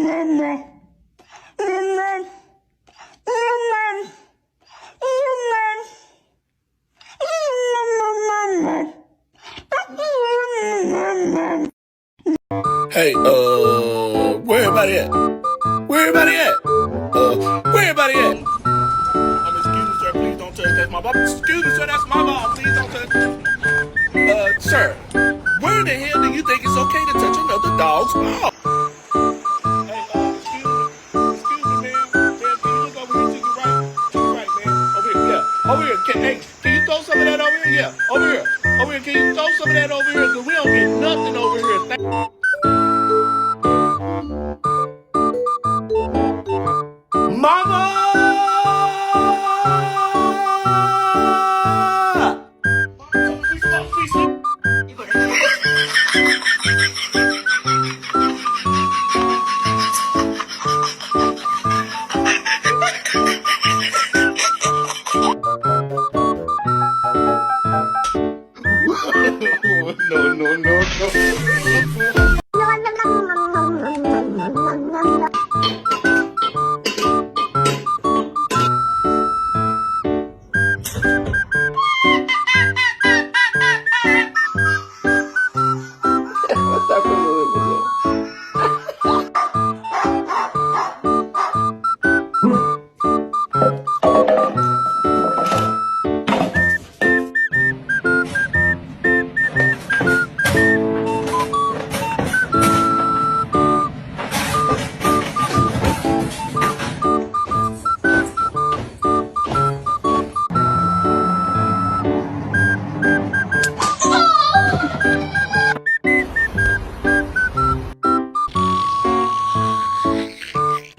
Hey, where everybody at? Where everybody at? Where everybody at? Excuse me, sir, please don't touch. That's my ball. Excuse me, sir, that's my ball. Please don't touch. Sir, where the hell do you think it's okay to touch another dog's ball? Hey, excuse me, man. Man, can you look over here to your right? To your right, man. Over here, yeah. Over here. Can you throw some of that over here? Yeah, over here. Over here, can you throw some of that over here? Because we don't get nothing over here. Mama! No.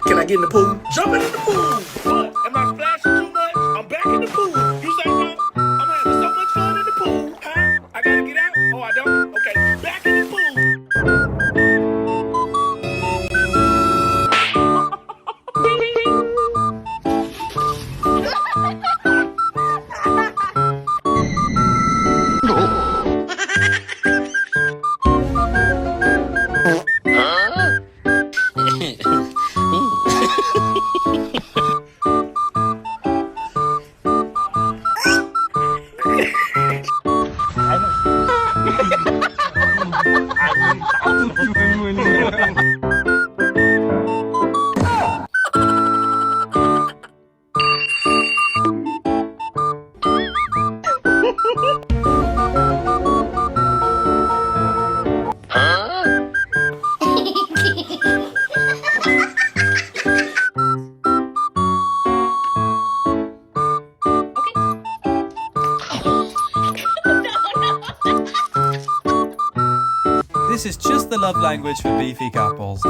Can I get in the pool? Jumping in the pool! What? Am I splashing too much? I'm back in the pool. You say no? I'm having so much fun in the pool. Huh? I gotta get out? Oh, I don't? Okay. Back in the pool. This is just the love language for beefy couples.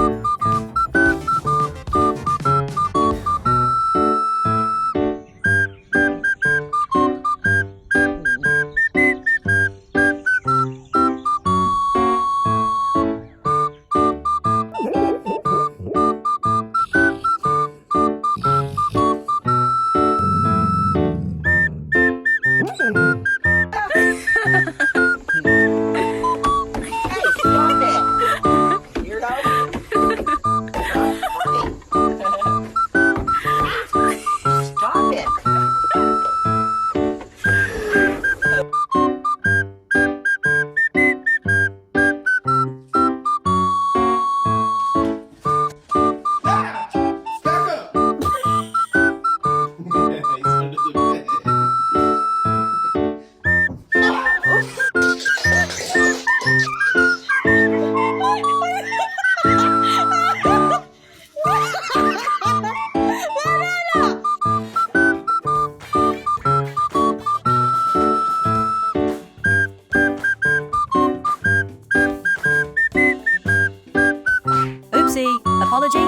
Oopsie, apology?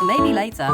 Maybe later.